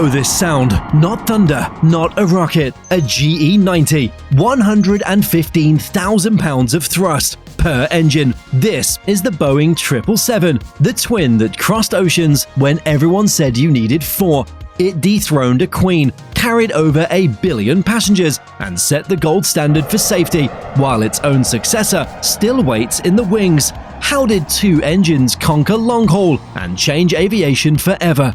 know this sound. Not thunder, not a rocket, a GE90. 115,000 pounds of thrust per engine. This is the Boeing 777, the twin that crossed oceans when everyone said you needed 4. It dethroned a queen, carried over 1 billion passengers, and set the gold standard for safety, while its own successor still waits in the wings. How did 2 engines conquer long haul and change aviation forever?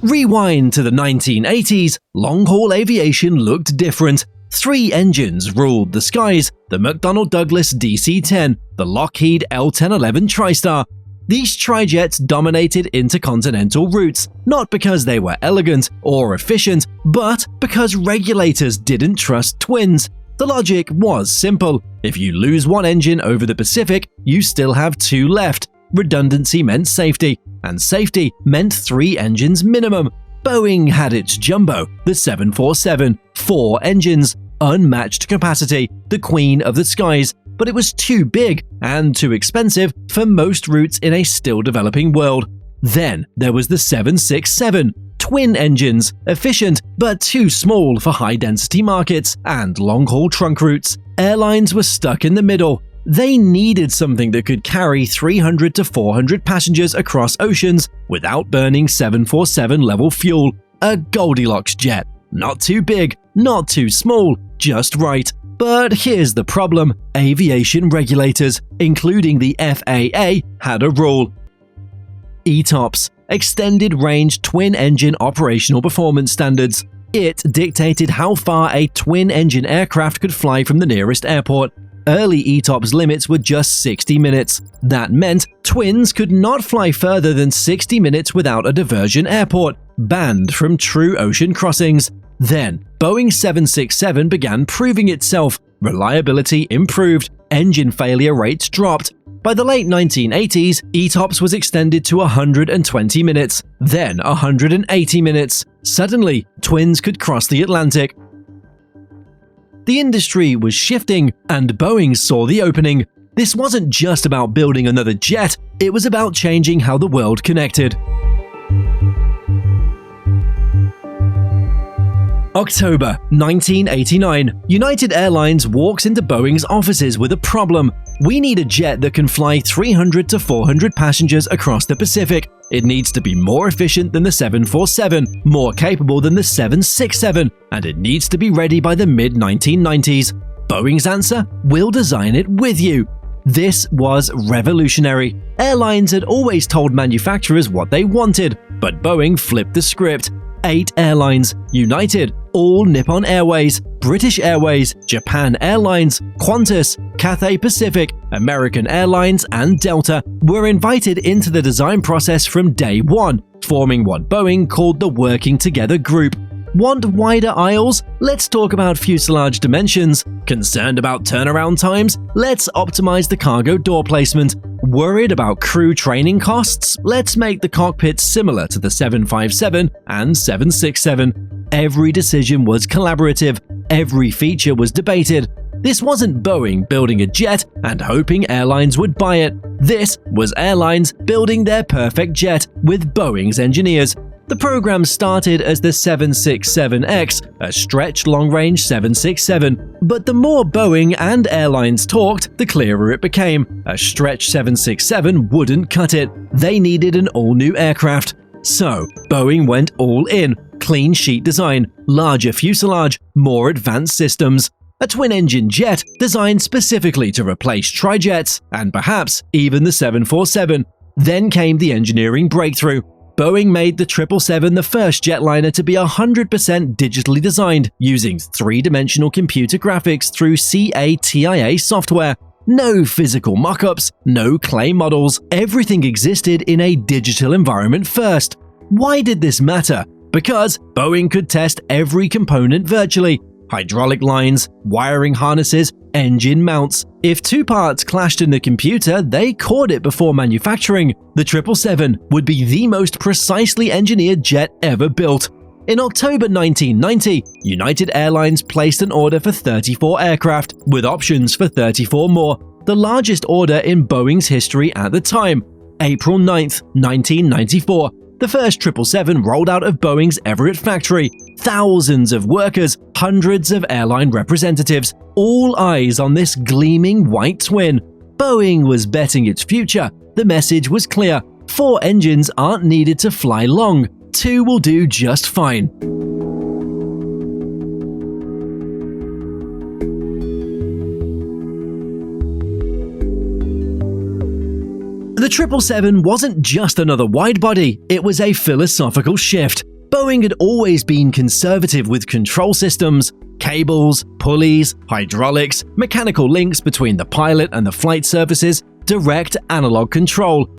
Rewind to the 1980s, long-haul aviation looked different. 3 engines ruled the skies: the McDonnell Douglas DC-10, the Lockheed L-1011 TriStar. These trijets dominated intercontinental routes, not because they were elegant or efficient, but because regulators didn't trust twins. The logic was simple: if you lose one engine over the Pacific, you still have 2 left. Redundancy meant safety, and safety meant 3 engines minimum. Boeing had its jumbo, the 747, 4 engines, unmatched capacity, the queen of the skies, but it was too big and too expensive for most routes in a still developing world. Then there was the 767, twin engines, efficient but too small for high-density markets and long-haul trunk routes. Airlines were stuck in the middle. They needed something that could carry 300 to 400 passengers across oceans without burning 747-level fuel. A Goldilocks jet. Not too big, not too small, just right. But here's the problem: aviation regulators, including the FAA, had a rule. ETOPS, Extended Range Twin Engine Operational Performance Standards. It dictated how far a twin-engine aircraft could fly from the nearest airport. Early ETOPS limits were just 60 minutes. That meant twins could not fly further than 60 minutes without a diversion airport, banned from true ocean crossings. Then, Boeing 767 began proving itself. Reliability improved, engine failure rates dropped. By the late 1980s, ETOPS was extended to 120 minutes, then 180 minutes. Suddenly, twins could cross the Atlantic. The industry was shifting, and Boeing saw the opening. This wasn't just about building another jet, it was about changing how the world connected. October 1989, United Airlines walks into Boeing's offices with a problem. We need a jet that can fly 300 to 400 passengers across the Pacific. It needs to be more efficient than the 747, more capable than the 767, and it needs to be ready by the mid-1990s. Boeing's answer? We'll design it with you. This was revolutionary. Airlines had always told manufacturers what they wanted, but Boeing flipped the script. 8 airlines: United, All Nippon Airways, British Airways, Japan Airlines, Qantas, Cathay Pacific, American Airlines, and Delta were invited into the design process from day one, forming what Boeing called the Working Together Group. Want wider aisles? Let's talk about fuselage dimensions. Concerned about turnaround times? Let's optimize the cargo door placement. Worried about crew training costs? Let's make the cockpits similar to the 757 and 767. Every decision was collaborative. Every feature was debated. This wasn't Boeing building a jet and hoping airlines would buy it. This was airlines building their perfect jet with Boeing's engineers. The program started as the 767X, a stretched long-range 767, but the more Boeing and airlines talked, the clearer it became. A stretched 767 wouldn't cut it. They needed an all-new aircraft. So, Boeing went all in. Clean sheet design, larger fuselage, more advanced systems. A twin-engine jet designed specifically to replace trijets, and perhaps even the 747. Then came the engineering breakthrough. Boeing made the 777 the first jetliner to be 100% digitally designed, using 3-dimensional computer graphics through CATIA software. No physical mock-ups, no clay models, everything existed in a digital environment first. Why did this matter? Because Boeing could test every component virtually: hydraulic lines, wiring harnesses, engine mounts. If 2 parts clashed in the computer, they caught it before manufacturing. The 777 would be the most precisely engineered jet ever built. In October 1990, United Airlines placed an order for 34 aircraft, with options for 34 more, the largest order in Boeing's history at the time. April 9, 1994, the first 777 rolled out of Boeing's Everett factory. Thousands of workers, hundreds of airline representatives, all eyes on this gleaming white twin. Boeing was betting its future. The message was clear: 4 engines aren't needed to fly long. 2 will do just fine. The 777 wasn't just another widebody, it was a philosophical shift. Boeing had always been conservative with control systems, cables, pulleys, hydraulics, mechanical links between the pilot and the flight surfaces, direct analog control.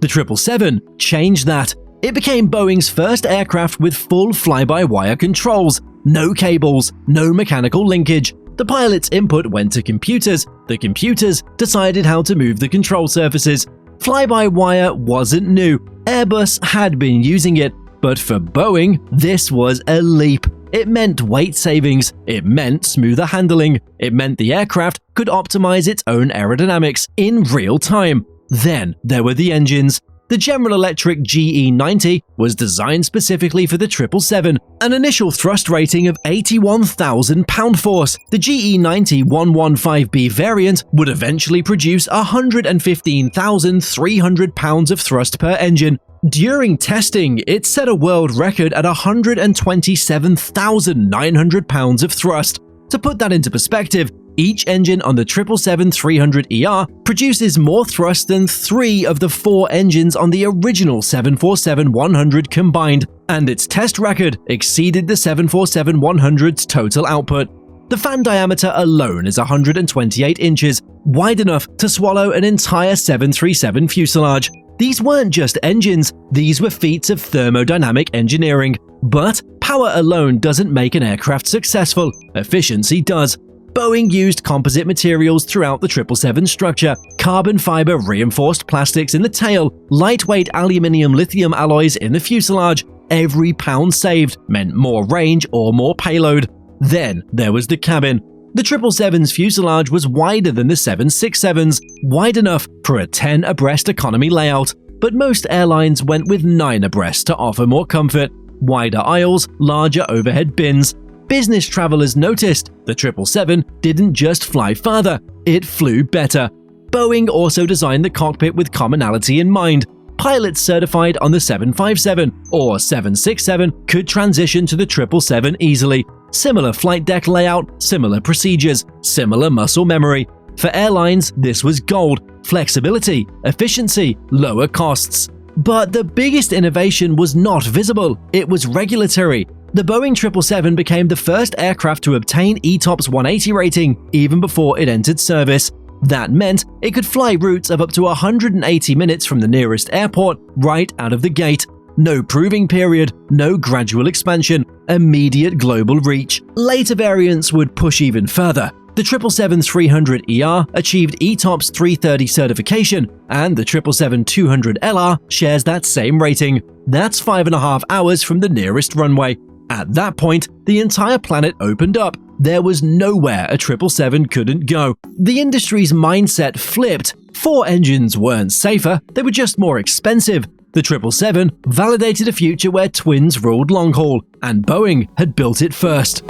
The 777 changed that. It became Boeing's first aircraft with full fly-by-wire controls. No cables, no mechanical linkage. The pilot's input went to computers. The computers decided how to move the control surfaces. Fly-by-wire wasn't new. Airbus had been using it. But for Boeing, this was a leap. It meant weight savings. It meant smoother handling. It meant the aircraft could optimize its own aerodynamics in real time. Then there were the engines. The General Electric GE90 was designed specifically for the 777, an initial thrust rating of 81,000 pound-force. The GE90 115B variant would eventually produce 115,300 pounds of thrust per engine. During testing, it set a world record at 127,900 pounds of thrust. To put that into perspective, each engine on the 777-300ER produces more thrust than 3 of the 4 engines on the original 747-100 combined, and its test record exceeded the 747-100's total output. The fan diameter alone is 128 inches, wide enough to swallow an entire 737 fuselage. These weren't just engines, these were feats of thermodynamic engineering. But power alone doesn't make an aircraft successful, efficiency does. Boeing used composite materials throughout the 777 structure, carbon fiber reinforced plastics in the tail, lightweight aluminium-lithium alloys in the fuselage. Every pound saved meant more range or more payload. Then there was the cabin. The 777's fuselage was wider than the 767's, wide enough for a 10 abreast economy layout. But most airlines went with 9 abreast to offer more comfort, wider aisles, larger overhead bins. Business travelers noticed the 777 didn't just fly farther, it flew better. Boeing also designed the cockpit with commonality in mind. Pilots certified on the 757 or 767 could transition to the 777 easily. Similar flight deck layout, similar procedures, similar muscle memory. For airlines, this was gold: flexibility, efficiency, lower costs. But the biggest innovation was not visible, it was regulatory. The Boeing 777 became the first aircraft to obtain ETOPS 180 rating even before it entered service. That meant it could fly routes of up to 180 minutes from the nearest airport right out of the gate. No proving period, no gradual expansion, immediate global reach. Later variants would push even further. The 777-300ER achieved ETOPS 330 certification, and the 777-200LR shares that same rating. That's 5.5 hours from the nearest runway. At that point, the entire planet opened up. There was nowhere a 777 couldn't go. The industry's mindset flipped. 4 engines weren't safer, they were just more expensive. The 777 validated a future where twins ruled long haul, and Boeing had built it first.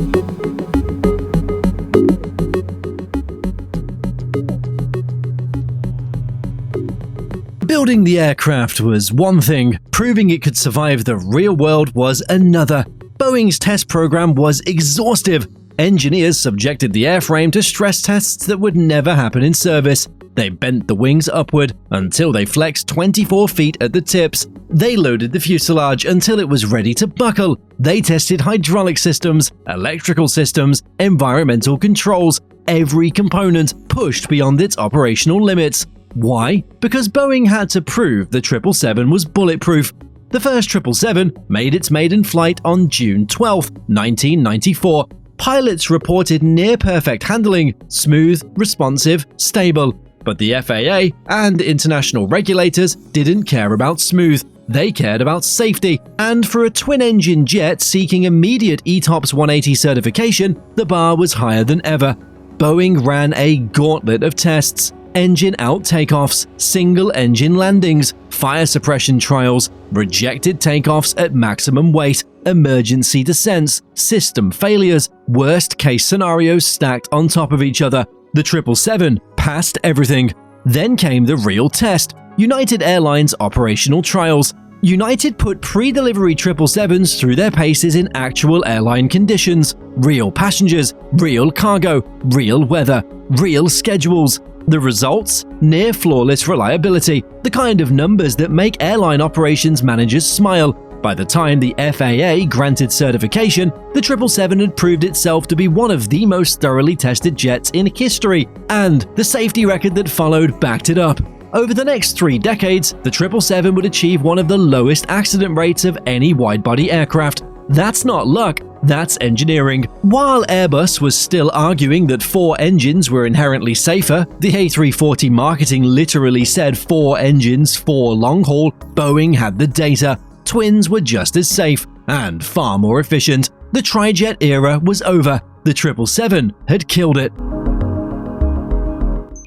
Building the aircraft was one thing, proving it could survive the real world was another. Boeing's test program was exhaustive. Engineers subjected the airframe to stress tests that would never happen in service. They bent the wings upward until they flexed 24 feet at the tips. They loaded the fuselage until it was ready to buckle. They tested hydraulic systems, electrical systems, environmental controls. Every component pushed beyond its operational limits. Why? Because Boeing had to prove the 777 was bulletproof. The first 777 made its maiden flight on June 12, 1994. Pilots reported near-perfect handling, smooth, responsive, stable. But the FAA and international regulators didn't care about smooth. They cared about safety, and for a twin-engine jet seeking immediate ETOPS 180 certification, the bar was higher than ever. Boeing ran a gauntlet of tests: engine-out takeoffs, single-engine landings, fire suppression trials, rejected takeoffs at maximum weight, emergency descents, system failures, worst-case scenarios stacked on top of each other. The 777 passed everything. Then came the real test: United Airlines operational trials. United put pre-delivery 777s through their paces in actual airline conditions: real passengers, real cargo, real weather, real schedules. The results? Near flawless reliability, the kind of numbers that make airline operations managers smile. By the time the FAA granted certification, the 777 had proved itself to be one of the most thoroughly tested jets in history, and the safety record that followed backed it up. Over the next 3 decades, the 777 would achieve one of the lowest accident rates of any widebody aircraft. That's not luck, that's engineering. While Airbus was still arguing that 4 engines were inherently safer, the A340 marketing literally said 4 engines, 4 long haul, Boeing had the data. Twins were just as safe and far more efficient. The trijet era was over. The 777 had killed it.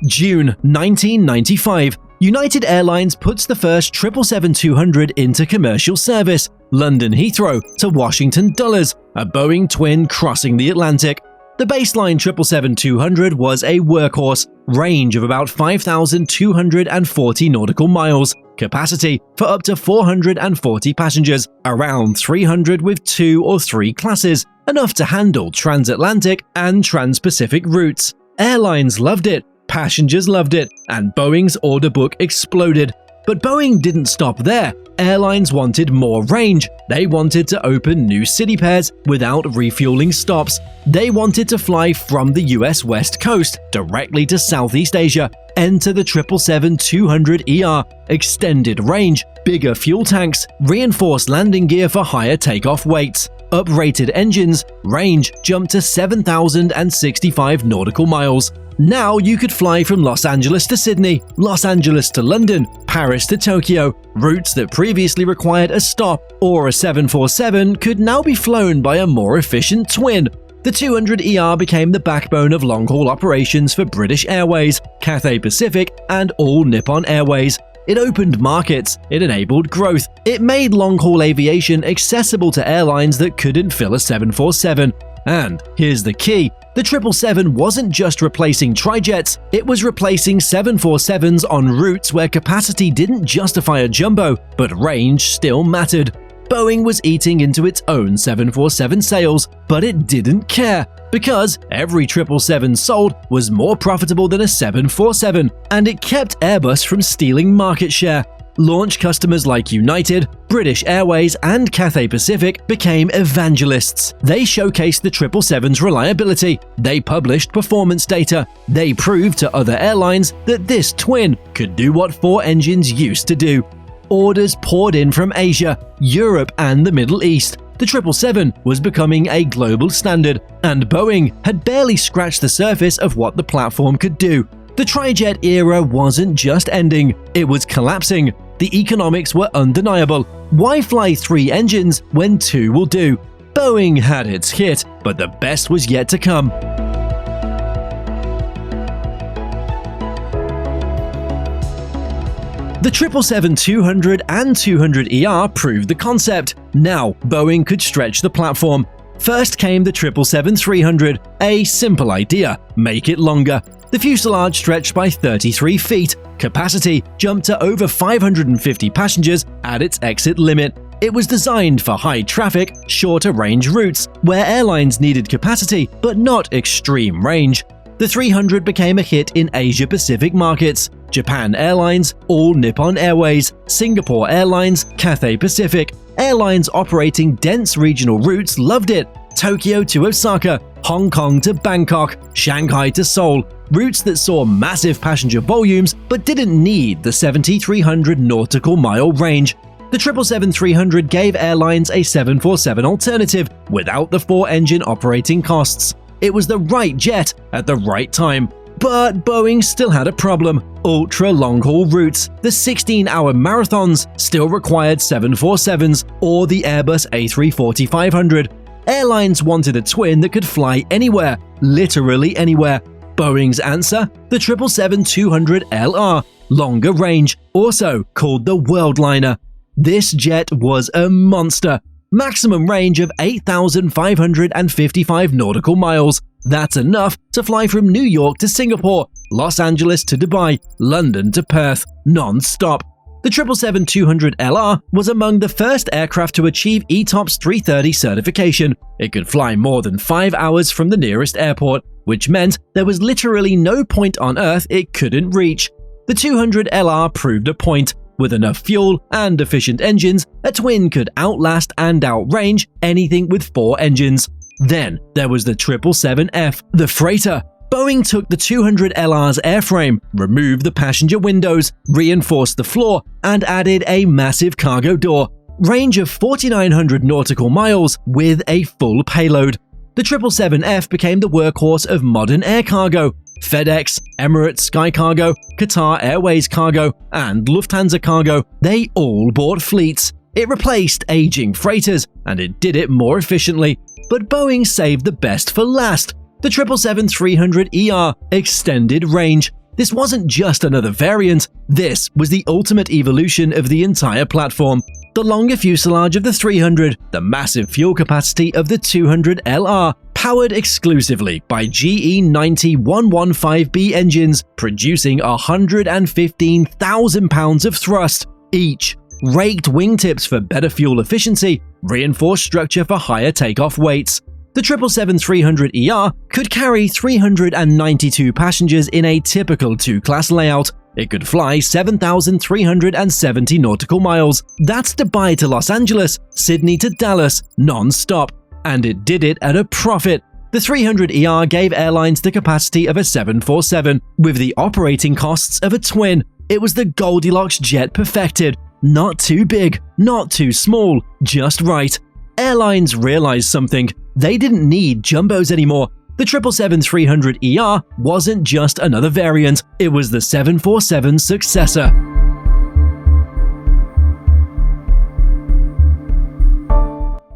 June 1995. United Airlines puts the first 777-200 into commercial service. London Heathrow to Washington Dulles, a Boeing twin crossing the Atlantic. The baseline 777-200 was a workhorse, range of about 5,240 nautical miles, capacity for up to 440 passengers, around 300 with 2 or 3 classes, enough to handle transatlantic and trans-Pacific routes. Airlines loved it, passengers loved it, and Boeing's order book exploded. But Boeing didn't stop there. Airlines wanted more range. They wanted to open new city pairs without refueling stops. They wanted to fly from the US West Coast directly to Southeast Asia. Enter the 777-200ER, extended range, bigger fuel tanks, reinforced landing gear for higher takeoff weights. Uprated engines, range jumped to 7,065 nautical miles. Now you could fly from Los Angeles to Sydney, Los Angeles to London, Paris to Tokyo. Routes that previously required a stop or a 747 could now be flown by a more efficient twin. The 200ER became the backbone of long-haul operations for British Airways, Cathay Pacific, and all Nippon Airways. It opened markets, it enabled growth, it made long-haul aviation accessible to airlines that couldn't fill a 747. And here's the key: the 777 wasn't just replacing trijets, it was replacing 747s on routes where capacity didn't justify a jumbo, but range still mattered. Boeing was eating into its own 747 sales, but it didn't care, because every 777 sold was more profitable than a 747, and it kept Airbus from stealing market share. Launch customers like United, British Airways, and Cathay Pacific became evangelists. They showcased the 777's reliability. They published performance data. They proved to other airlines that this twin could do what 4 engines used to do. Orders poured in from Asia, Europe, and the Middle East. The 777 was becoming a global standard, and Boeing had barely scratched the surface of what the platform could do. The trijet era wasn't just ending, it was collapsing. The economics were undeniable. Why fly 3 engines when 2 will do? Boeing had its hit, but the best was yet to come. The 777-200 and 200ER proved the concept. Now, Boeing could stretch the platform. First came the 777-300, a simple idea: make it longer. The fuselage stretched by 33 feet. Capacity jumped to over 550 passengers at its exit limit. It was designed for high-traffic, shorter-range routes, where airlines needed capacity but not extreme range. The 300 became a hit in Asia-Pacific markets. Japan Airlines, All Nippon Airways, Singapore Airlines, Cathay Pacific. Airlines operating dense regional routes loved it. Tokyo to Osaka, Hong Kong to Bangkok, Shanghai to Seoul. Routes that saw massive passenger volumes but didn't need the 7,300 nautical mile range. The 777-300 gave airlines a 747 alternative without the 4-engine operating costs. It was the right jet at the right time. But Boeing still had a problem. Ultra-long-haul routes, the 16-hour marathons, still required 747s or the Airbus A340-500. Airlines wanted a twin that could fly anywhere, literally anywhere. Boeing's answer? The 777-200LR, longer range, also called the Worldliner. This jet was a monster. Maximum range of 8,555 nautical miles. That's enough to fly from New York to Singapore, Los Angeles to Dubai, London to Perth, non-stop. The 777-200LR was among the first aircraft to achieve ETOPS 330 certification. It could fly more than 5 hours from the nearest airport, which meant there was literally no point on Earth it couldn't reach. The 200LR proved a point. With enough fuel and efficient engines, a twin could outlast and outrange anything with 4 engines. Then there was the 777F, the freighter. Boeing took the 200LR's airframe, removed the passenger windows, reinforced the floor, and added a massive cargo door. Range of 4,900 nautical miles with a full payload. The 777F became the workhorse of modern air cargo. FedEx, Emirates Sky Cargo, Qatar Airways Cargo, and Lufthansa Cargo, they all bought fleets. It replaced aging freighters, and it did it more efficiently. But Boeing saved the best for last. The 777-300ER, extended range. This wasn't just another variant. This was the ultimate evolution of the entire platform. The longer fuselage of the 300, the massive fuel capacity of the 200LR, powered exclusively by GE 90-115B engines, producing 115,000 pounds of thrust each. Raked wingtips for better fuel efficiency, reinforced structure for higher takeoff weights. The 777-300ER could carry 392 passengers in a typical 2-class layout. It could fly 7,370 nautical miles. That's Dubai to Los Angeles, Sydney to Dallas, non-stop. And it did it at a profit. The 300ER gave airlines the capacity of a 747, with the operating costs of a twin. It was the Goldilocks jet perfected. Not too big, not too small, just right. Airlines realized something. They didn't need jumbos anymore. The 777-300ER wasn't just another variant, it was the 747's successor.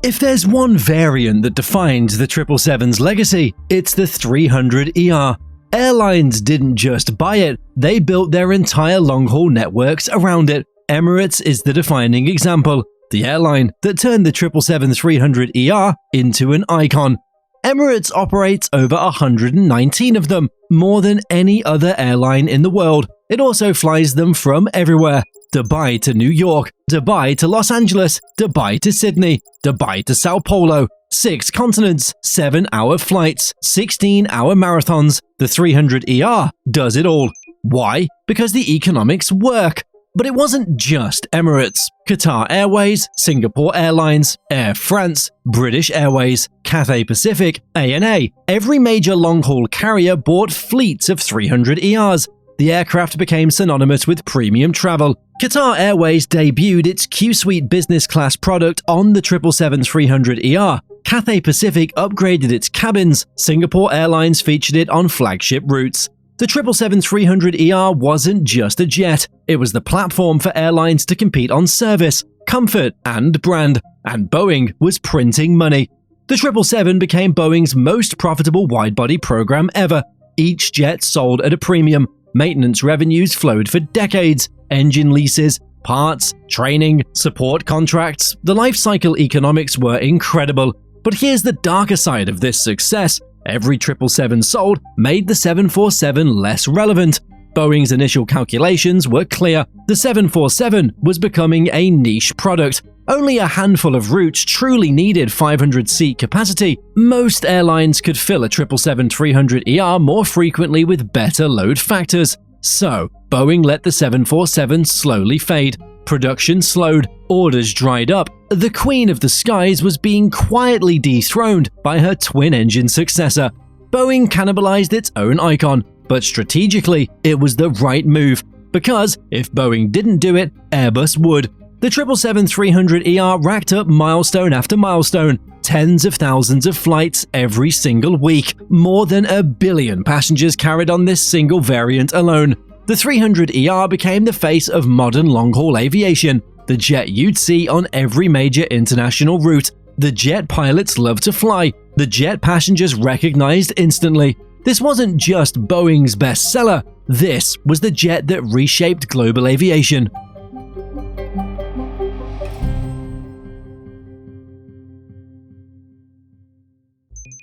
If there's one variant that defined the 777's legacy, it's the 300ER. Airlines didn't just buy it, they built their entire long-haul networks around it. Emirates is the defining example, the airline that turned the 777-300ER into an icon. Emirates operates over 119 of them, more than any other airline in the world. It also flies them from everywhere. Dubai to New York, Dubai to Los Angeles, Dubai to Sydney, Dubai to Sao Paulo. 6 continents, 7-hour flights, 16-hour marathons. The 300ER does it all. Why? Because the economics work. But it wasn't just Emirates. Qatar Airways, Singapore Airlines, Air France, British Airways, Cathay Pacific, ANA. Every major long-haul carrier bought fleets of 300ERs. The aircraft became synonymous with premium travel. Qatar Airways debuted its Q-Suite business class product on the 777-300ER. Cathay Pacific upgraded its cabins. Singapore Airlines featured it on flagship routes. The 777-300ER wasn't just a jet, it was the platform for airlines to compete on service, comfort, and brand, and Boeing was printing money. The 777 became Boeing's most profitable widebody program ever. Each jet sold at a premium, maintenance revenues flowed for decades, engine leases, parts, training, support contracts, the life cycle economics were incredible. But here's the darker side of this success. Every 777 sold made the 747 less relevant. Boeing's initial calculations were clear. The 747 was becoming a niche product. Only a handful of routes truly needed 500-seat capacity. Most airlines could fill a 777-300ER more frequently with better load factors. So, Boeing let the 747 slowly fade. Production slowed, orders dried up. The Queen of the Skies was being quietly dethroned by her twin-engine successor. Boeing cannibalized its own icon, but strategically, it was the right move, because if Boeing didn't do it, Airbus would. The 777-300ER racked up milestone after milestone. tens of thousands of flights every single week, more than 1 billion passengers carried on this single variant alone. The 300ER became the face of modern long-haul aviation, the jet you'd see on every major international route, the jet pilots love to fly, the jet passengers recognized instantly. This wasn't just Boeing's bestseller, this was the jet that reshaped global aviation.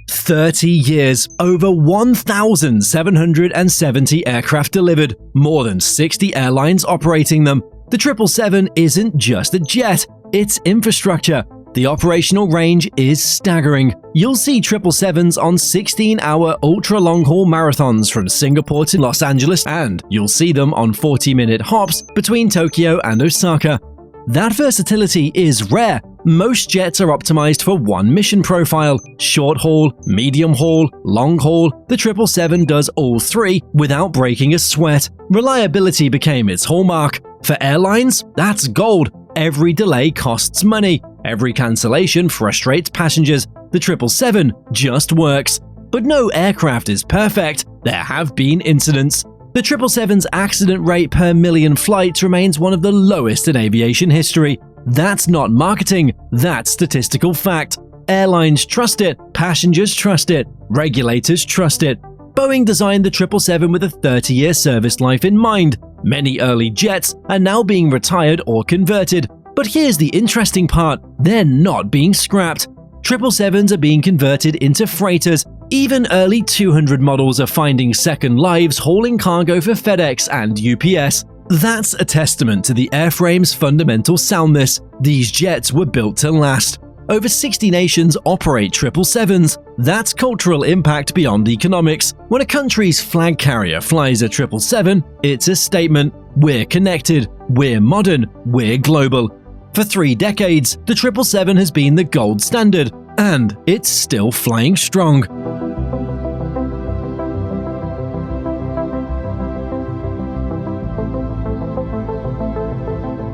"30 years, over 1,770 aircraft delivered, more than 60 airlines operating them. The 777 isn't just a jet, it's infrastructure. The operational range is staggering. You'll see 777s on 16-hour ultra-long-haul marathons from Singapore to Los Angeles, and you'll see them on 40-minute hops between Tokyo and Osaka. That versatility is rare. Most jets are optimized for one mission profile: short haul, medium haul, long haul. The 777 does all three without breaking a sweat. Reliability became its hallmark. For airlines, that's gold. Every delay costs money. Every cancellation frustrates passengers. The 777 just works. But no aircraft is perfect. There have been incidents. The 777's accident rate per million flights remains one of the lowest in aviation history. That's not marketing, that's statistical fact. Airlines trust it, passengers trust it, regulators trust it. Boeing designed the 777 with a 30-year service life in mind. Many early jets are now being retired or converted. But here's the interesting part, they're not being scrapped. 777s are being converted into freighters. Even early 200 models are finding second lives hauling cargo for FedEx and UPS. That's a testament to the airframe's fundamental soundness. These jets were built to last. Over 60 nations operate 777s. That's cultural impact beyond economics. When a country's flag carrier flies a 777, it's a statement. We're connected, we're modern, we're global. For 3 decades, the 777 has been the gold standard, and it's still flying strong.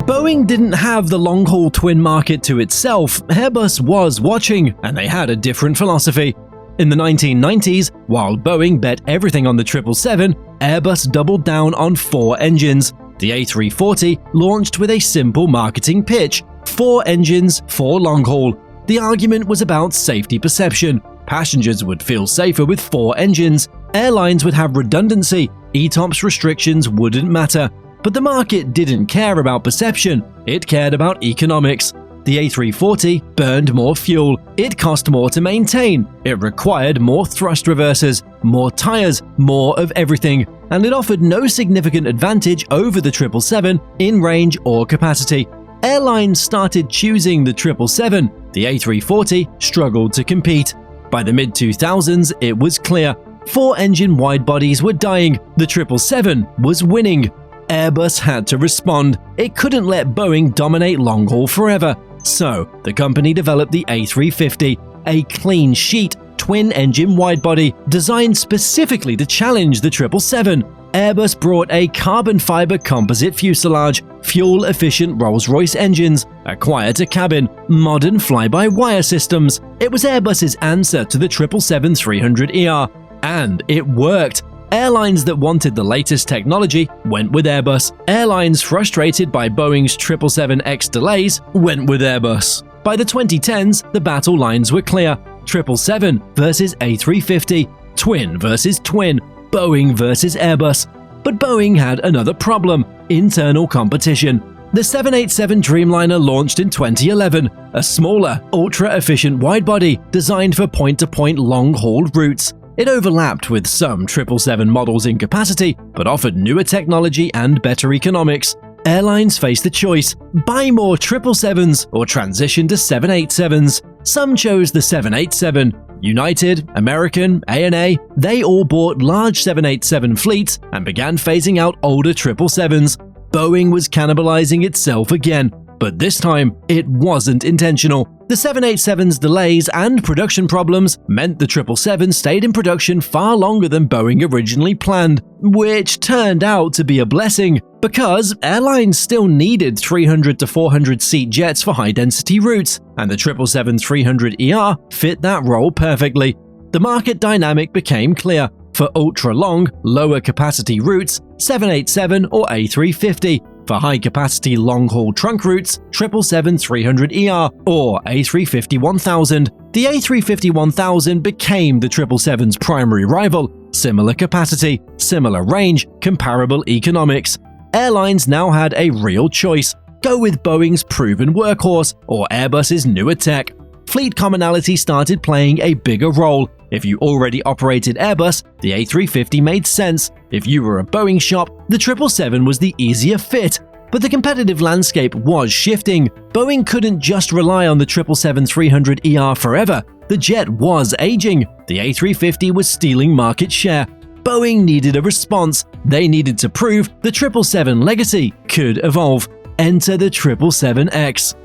Boeing didn't have the long-haul twin market to itself. Airbus was watching, and they had a different philosophy. In the 1990s, while Boeing bet everything on the 777, Airbus doubled down on 4 engines. The A340 launched with a simple marketing pitch: 4 engines, 4 long-haul. The argument was about safety perception. Passengers would feel safer with 4 engines. Airlines would have redundancy. ETOPS restrictions wouldn't matter. But the market didn't care about perception, it cared about economics. The A340 burned more fuel, it cost more to maintain, it required more thrust reversers, more tires, more of everything, and it offered no significant advantage over the 777 in range or capacity. Airlines started choosing the 777, the A340 struggled to compete. By the mid-2000s, it was clear. 4-engine widebodies were dying, the 777 was winning. Airbus had to respond. It couldn't let Boeing dominate long-haul forever. So, the company developed the A350, a clean sheet, twin-engine widebody designed specifically to challenge the 777. Airbus brought a carbon fiber composite fuselage, fuel-efficient Rolls-Royce engines, a quieter cabin, modern fly-by-wire systems. It was Airbus's answer to the 777-300ER. And it worked. Airlines that wanted the latest technology went with Airbus. Airlines frustrated by Boeing's 777X delays went with Airbus. By the 2010s, the battle lines were clear: 777 versus A350, twin versus twin, Boeing versus Airbus. But Boeing had another problem: internal competition. The 787 Dreamliner launched in 2011, a smaller, ultra-efficient widebody designed for point-to-point long-haul routes. It overlapped with some 777 models in capacity, but offered newer technology and better economics. Airlines faced the choice: buy more 777s or transition to 787s. Some chose the 787. United, American, ANA, they all bought large 787 fleets and began phasing out older 777s. Boeing was cannibalizing itself again, but this time it wasn't intentional. The 787's delays and production problems meant the 777 stayed in production far longer than Boeing originally planned, which turned out to be a blessing. Because airlines still needed 300 to 400 seat jets for high-density routes, and the 777-300ER fit that role perfectly. The market dynamic became clear. For ultra-long, lower-capacity routes, 787 or A350. For high-capacity long-haul trunk routes, 777-300ER or A350-1000. The A350-1000 became the 777's primary rival. Similar capacity, similar range, comparable economics. Airlines now had a real choice: go with Boeing's proven workhorse or Airbus's newer tech. Fleet commonality started playing a bigger role. If you already operated Airbus, the A350 made sense. If you were a Boeing shop, the 777 was the easier fit. But the competitive landscape was shifting. Boeing couldn't just rely on the 777-300ER forever. The jet was aging. The A350 was stealing market share. Boeing needed a response. They needed to prove the 777 legacy could evolve. Enter the 777X.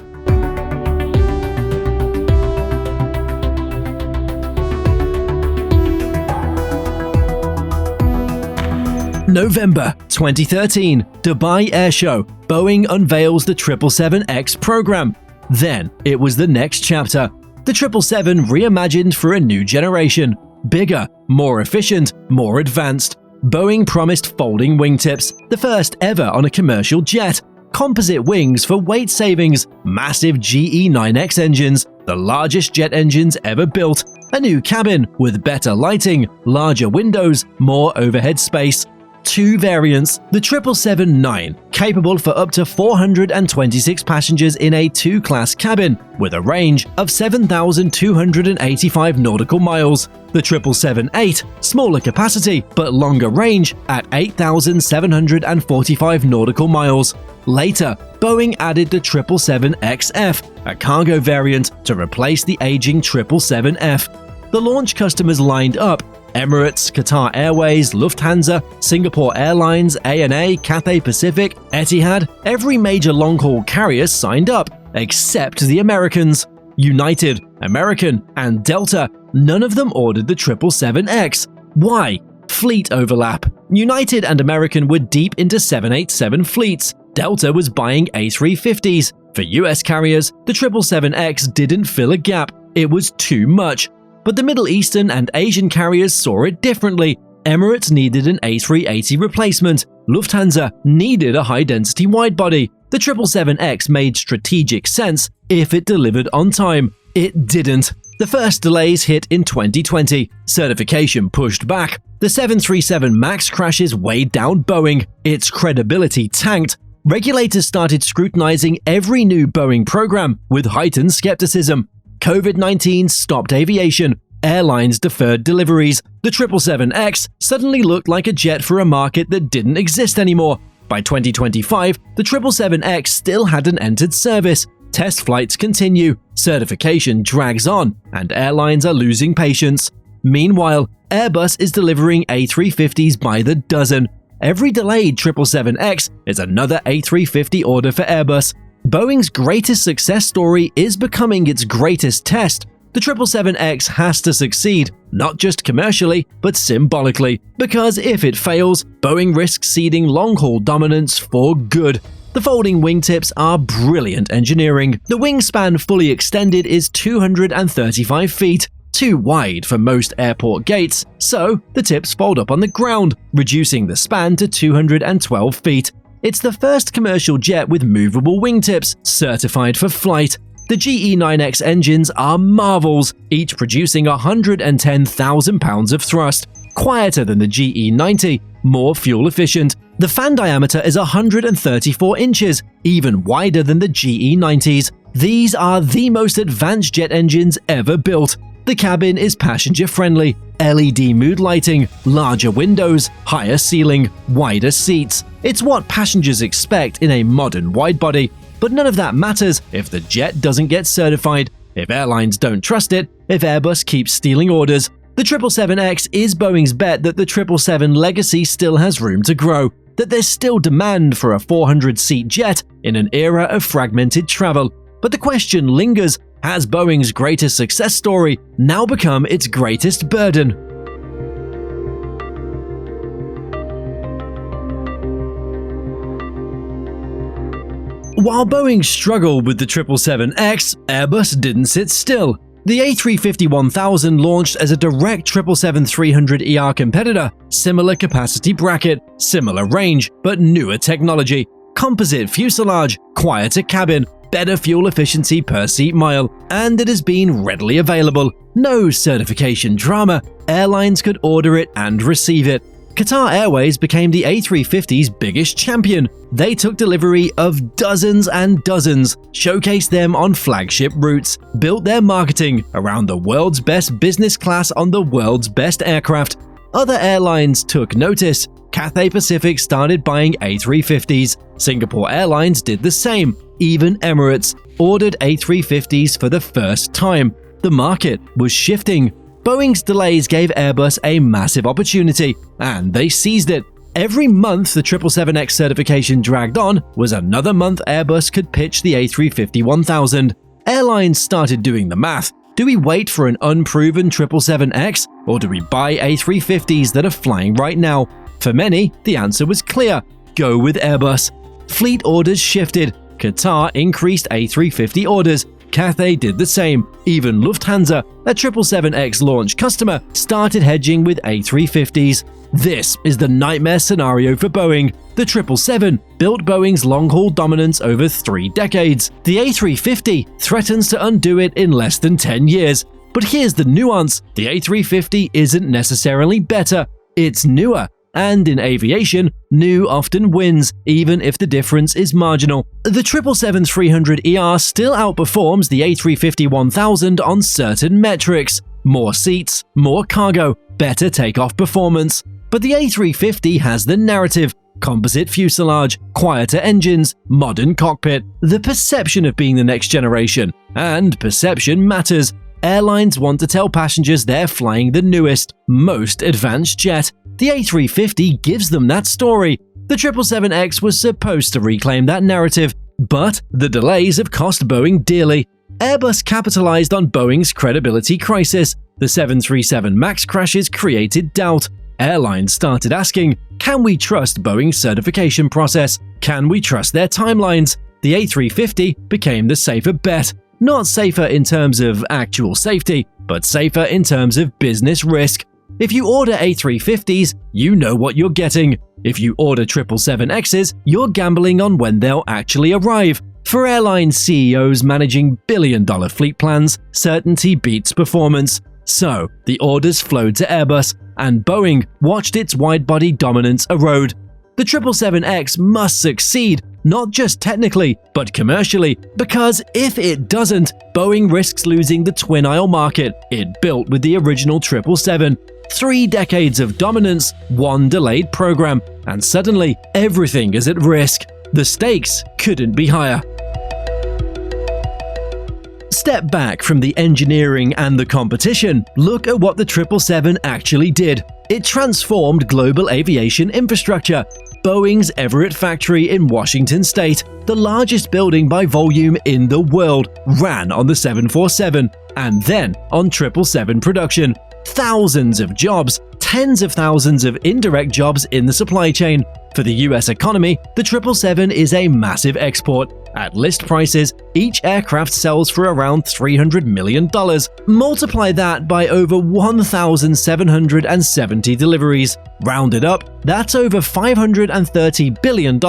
November 2013, Dubai Airshow. Boeing unveils the 777X program. Then it was the next chapter. The 777 reimagined for a new generation. Bigger, more efficient, more advanced. Boeing promised folding wingtips, the first ever on a commercial jet. Composite wings for weight savings. Massive GE9X engines, the largest jet engines ever built. A new cabin with better lighting, larger windows, more overhead space. Two variants, the 777-9, capable for up to 426 passengers in a two-class cabin, with a range of 7,285 nautical miles. The 777-8, smaller capacity but longer range at 8,745 nautical miles. Later, Boeing added the 777XF, a cargo variant, to replace the aging 777F. The launch customers lined up: Emirates, Qatar Airways, Lufthansa, Singapore Airlines, ANA, Cathay Pacific, Etihad. Every major long-haul carrier signed up, except the Americans. United, American, and Delta, none of them ordered the 777X. Why? Fleet overlap. United and American were deep into 787 fleets. Delta was buying A350s. For US carriers, the 777X didn't fill a gap. It was too much. But the Middle Eastern and Asian carriers saw it differently. Emirates needed an A380 replacement. Lufthansa needed a high-density widebody. The 777X made strategic sense if it delivered on time. It didn't. The first delays hit in 2020. Certification pushed back. The 737 MAX crashes weighed down Boeing. Its credibility tanked. Regulators started scrutinizing every new Boeing program with heightened skepticism. COVID-19 stopped aviation. Airlines deferred deliveries. The 777X suddenly looked like a jet for a market that didn't exist anymore. By 2025, the 777X still hadn't entered service. Test flights continue, certification drags on, and airlines are losing patience. Meanwhile, Airbus is delivering A350s by the dozen. Every delayed 777X is another A350 order for Airbus. Boeing's greatest success story is becoming its greatest test. The 777X has to succeed, not just commercially, but symbolically, because if it fails, Boeing risks ceding long-haul dominance for good. The folding wingtips are brilliant engineering. The wingspan fully extended is 235 feet, too wide for most airport gates, so the tips fold up on the ground, reducing the span to 212 feet. It's the first commercial jet with movable wingtips, certified for flight. The GE9X engines are marvels, each producing 110,000 pounds of thrust. Quieter than the GE90, more fuel efficient. The fan diameter is 134 inches, even wider than the GE90s. These are the most advanced jet engines ever built. The cabin is passenger-friendly. LED mood lighting, larger windows, higher ceiling, wider seats. It's what passengers expect in a modern widebody. But none of that matters if the jet doesn't get certified, if airlines don't trust it, if Airbus keeps stealing orders. The 777X is Boeing's bet that the 777 legacy still has room to grow, that there's still demand for a 400-seat jet in an era of fragmented travel. But the question lingers: has Boeing's greatest success story now become its greatest burden? While Boeing struggled with the 777X, Airbus didn't sit still. The A350-1000 launched as a direct 777-300ER competitor, similar capacity bracket, similar range, but newer technology, composite fuselage, quieter cabin, better fuel efficiency per seat mile, and it has been readily available. No certification drama, airlines could order it and receive it. Qatar Airways became the A350's biggest champion. They took delivery of dozens and dozens, showcased them on flagship routes, built their marketing around the world's best business class on the world's best aircraft. Other airlines took notice. Cathay Pacific started buying A350s. Singapore Airlines did the same. Even Emirates ordered A350s for the first time. The market was shifting. Boeing's delays gave Airbus a massive opportunity, and they seized it. Every month the 777X certification dragged on was another month Airbus could pitch the A350-1000. Airlines started doing the math. Do we wait for an unproven 777X, or do we buy A350s that are flying right now? For many, the answer was clear. Go with Airbus. Fleet orders shifted. Qatar increased A350 orders. Cathay did the same. Even Lufthansa, a 777X launch customer, started hedging with A350s. This is the nightmare scenario for Boeing. The 777 built Boeing's long-haul dominance over 3 decades. The A350 threatens to undo it in less than 10 years. But here's the nuance. The A350 isn't necessarily better. It's newer. And in aviation, new often wins, even if the difference is marginal. The 777-300ER still outperforms the A350-1000 on certain metrics: more seats, more cargo, better takeoff performance. But the A350 has the narrative: composite fuselage, quieter engines, modern cockpit, the perception of being the next generation. And perception matters. Airlines want to tell passengers they're flying the newest, most advanced jet. The A350 gives them that story. The 777X was supposed to reclaim that narrative, but the delays have cost Boeing dearly. Airbus capitalized on Boeing's credibility crisis. The 737 MAX crashes created doubt. Airlines started asking, can we trust Boeing's certification process? Can we trust their timelines? The A350 became the safer bet. Not safer in terms of actual safety, but safer in terms of business risk. If you order A350s, you know what you're getting. If you order 777Xs, you're gambling on when they'll actually arrive. For airline CEOs managing billion-dollar fleet plans, certainty beats performance. So, the orders flowed to Airbus, and Boeing watched its widebody dominance erode. The 777X must succeed, not just technically, but commercially, because if it doesn't, Boeing risks losing the twin-aisle market it built with the original 777. 3 decades of dominance, 1 delayed program, and suddenly everything is at risk. The stakes couldn't be higher. Step back from the engineering and the competition. Look at what the 777 actually did. It transformed global aviation infrastructure. Boeing's Everett factory in Washington State, the largest building by volume in the world, ran on the 747 and then on 777 production. Thousands of jobs, tens of thousands of indirect jobs in the supply chain. For the US economy, the 777 is a massive export. At list prices, each aircraft sells for around $300 million. Multiply that by over 1,770 deliveries. Rounded up, that's over $530 billion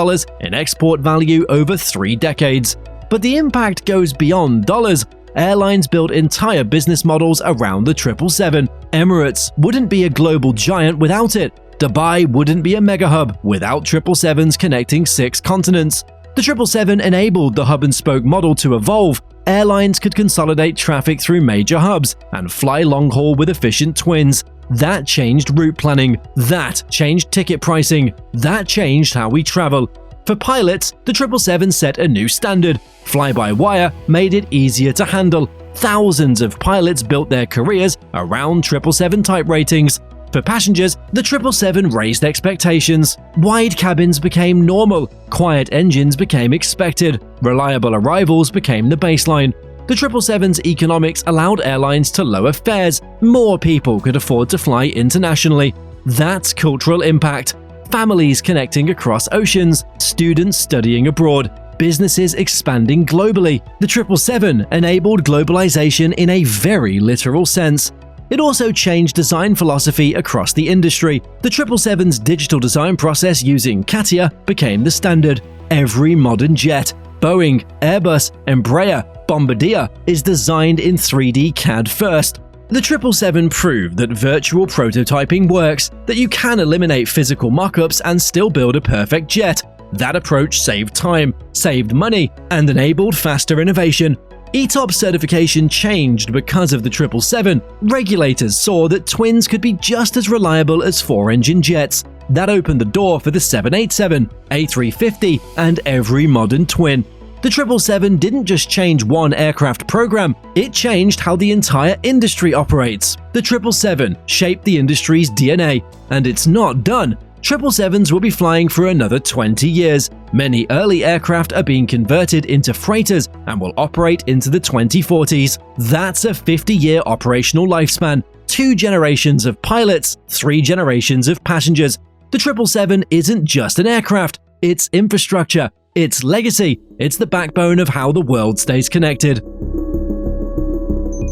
in export value over 3 decades. But the impact goes beyond dollars. Airlines built entire business models around the 777. Emirates wouldn't be a global giant without it. Dubai wouldn't be a mega hub without 777s connecting 6 continents. The 777 enabled the hub-and-spoke model to evolve. Airlines could consolidate traffic through major hubs and fly long-haul with efficient twins. That changed route planning. That changed ticket pricing. That changed how we travel. For pilots, the 777 set a new standard. Fly-by-wire made it easier to handle. Thousands of pilots built their careers around 777 type ratings. For passengers, the 777 raised expectations. Wide cabins became normal. Quiet engines became expected. Reliable arrivals became the baseline. The 777's economics allowed airlines to lower fares. More people could afford to fly internationally. That's cultural impact. Families connecting across oceans, students studying abroad, businesses expanding globally. The 777 enabled globalization in a very literal sense. It also changed design philosophy across the industry. The 777's digital design process using CATIA became the standard. Every modern jet, Boeing, Airbus, Embraer, Bombardier is designed in 3D CAD first. The 777 proved that virtual prototyping works, that you can eliminate physical mock-ups and still build a perfect jet. That approach saved time, saved money, and enabled faster innovation. ETOPS certification changed because of the 777. Regulators saw that twins could be just as reliable as four-engine jets. That opened the door for the 787, A350, and every modern twin. The 777 didn't just change one aircraft program, it changed how the entire industry operates. The 777 shaped the industry's DNA, and it's not done. 777s will be flying for another 20 years. Many early aircraft are being converted into freighters and will operate into the 2040s. That's a 50-year operational lifespan, 2 generations of pilots, 3 generations of passengers. The 777 isn't just an aircraft, it's infrastructure, it's legacy, it's the backbone of how the world stays connected.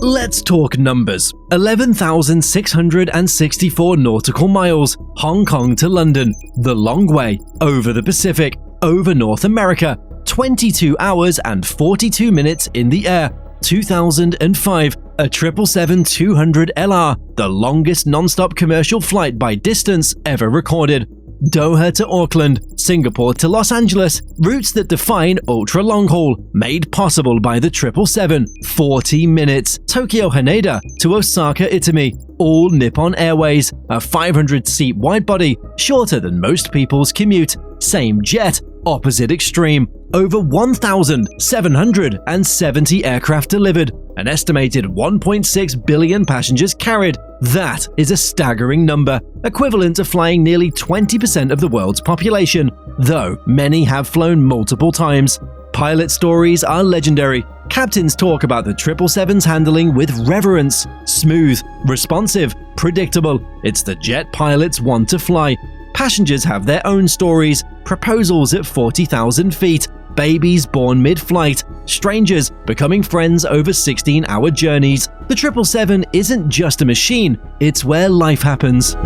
Let's talk numbers. 11,664 nautical miles, Hong Kong to London, the long way, over the Pacific, over North America, 22 hours and 42 minutes in the air. 2005, a 777-200LR, the longest non-stop commercial flight by distance ever recorded. Doha to Auckland, Singapore to Los Angeles, routes that define ultra-long-haul, made possible by the 777. 40 minutes, Tokyo Haneda to Osaka Itami, all Nippon Airways, a 500-seat widebody, shorter than most people's commute. Same jet, opposite extreme. Over 1,770 aircraft delivered, an estimated 1.6 billion passengers carried. That is a staggering number, equivalent to flying nearly 20% of the world's population, though many have flown multiple times. Pilot stories are legendary. Captains talk about the 777's handling with reverence. Smooth, responsive, predictable. It's the jet pilots want to fly. Passengers have their own stories, proposals at 40,000 feet, babies born mid-flight, strangers becoming friends over 16-hour journeys. The 777 isn't just a machine, it's where life happens.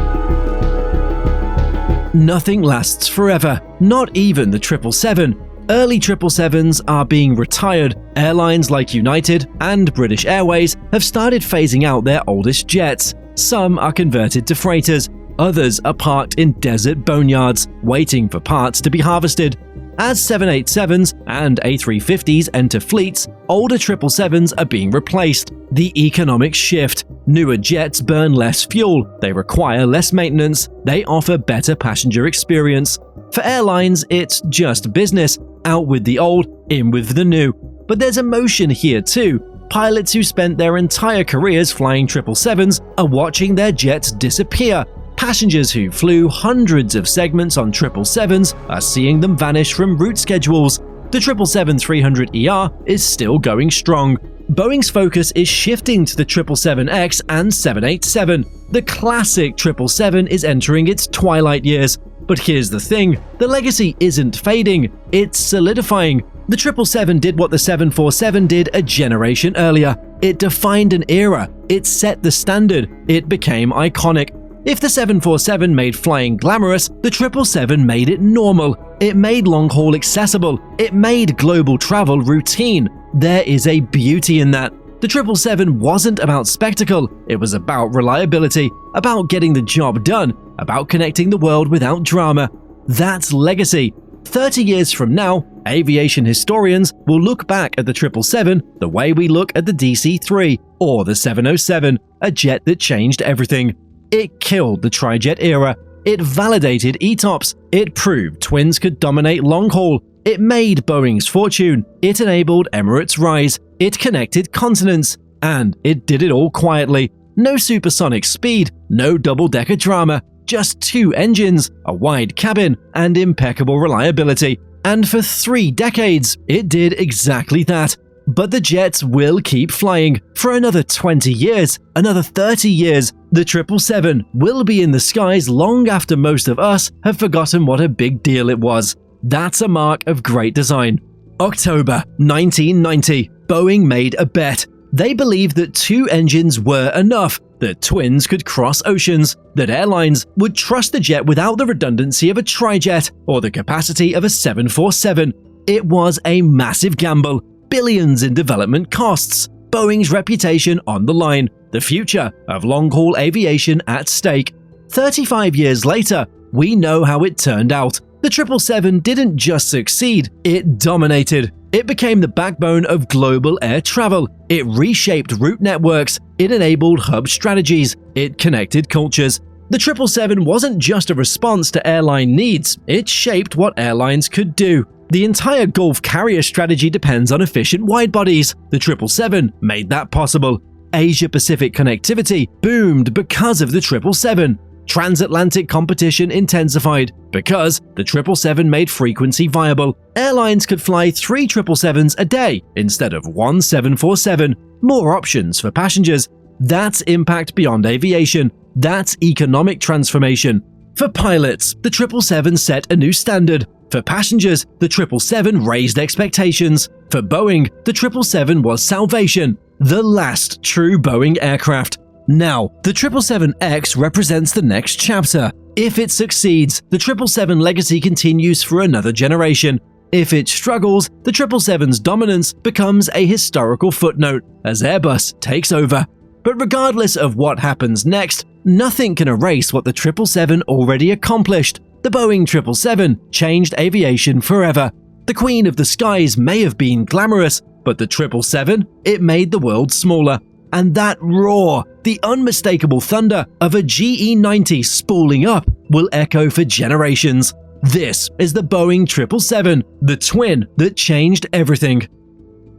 Nothing lasts forever, not even the 777. Early 777s are being retired. Airlines like United and British Airways have started phasing out their oldest jets. Some are converted to freighters. Others are parked in desert boneyards, waiting for parts to be harvested. As 787s and A350s enter fleets, older 777s are being replaced. The economic shift. Newer jets burn less fuel, they require less maintenance, they offer better passenger experience. For airlines, it's just business. Out with the old, in with the new. But there's emotion here too. Pilots who spent their entire careers flying 777s are watching their jets disappear. Passengers who flew hundreds of segments on 777s are seeing them vanish from route schedules. The 777-300ER is still going strong. Boeing's focus is shifting to the 777X and 787. The classic 777 is entering its twilight years. But here's the thing, the legacy isn't fading, it's solidifying. The 777 did what the 747 did a generation earlier. It defined an era, it set the standard, it became iconic. If the 747 made flying glamorous, the 777 made it normal. It made long-haul accessible. It made global travel routine. There is a beauty in that. The 777 wasn't about spectacle, it was about reliability, about getting the job done, about connecting the world without drama. That's legacy. 30 years from now, aviation historians will look back at the 777 the way we look at the DC-3 or the 707, a jet that changed everything. It killed the trijet era. It validated ETOPS. It proved twins could dominate long-haul. It made Boeing's fortune. It enabled Emirates' rise. It connected continents. And it did it all quietly. No supersonic speed, no double-decker drama, just 2 engines, a wide cabin, and impeccable reliability. And for 3 decades, it did exactly that. But the jets will keep flying for another 20 years, another 30 years. The 777 will be in the skies long after most of us have forgotten what a big deal it was. That's a mark of great design. October 1990, Boeing made a bet. They believed that 2 engines were enough, that twins could cross oceans, that airlines would trust the jet without the redundancy of a trijet or the capacity of a 747. It was a massive gamble, billions in development costs, Boeing's reputation on the line, the future of long-haul aviation at stake. 35 years later, we know how it turned out. The 777 didn't just succeed, it dominated. It became the backbone of global air travel. It reshaped route networks. It enabled hub strategies. It connected cultures. The 777 wasn't just a response to airline needs, it shaped what airlines could do. The entire Gulf carrier strategy depends on efficient widebodies. The 777 made that possible. Asia-Pacific connectivity boomed because of the 777. Transatlantic competition intensified because the 777 made frequency viable. Airlines could fly 3 777s a day instead of 1 747. More options for passengers. That's impact beyond aviation. That's economic transformation. For pilots, the 777 set a new standard. For passengers, the 777 raised expectations. For Boeing, the 777 was salvation. The last true Boeing aircraft. Now, the 777X represents the next chapter. If it succeeds, the 777 legacy continues for another generation. If it struggles, the 777's dominance becomes a historical footnote as Airbus takes over. But regardless of what happens next, nothing can erase what the 777 already accomplished. The Boeing 777 changed aviation forever. The Queen of the Skies may have been glamorous, but the 777, it made the world smaller. And that roar, the unmistakable thunder of a GE90 spooling up, will echo for generations. This is the Boeing 777, the twin that changed everything.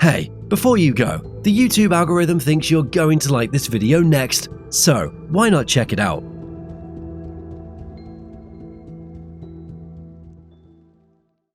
Hey, before you go, the YouTube algorithm thinks you're going to like this video next, so why not check it out?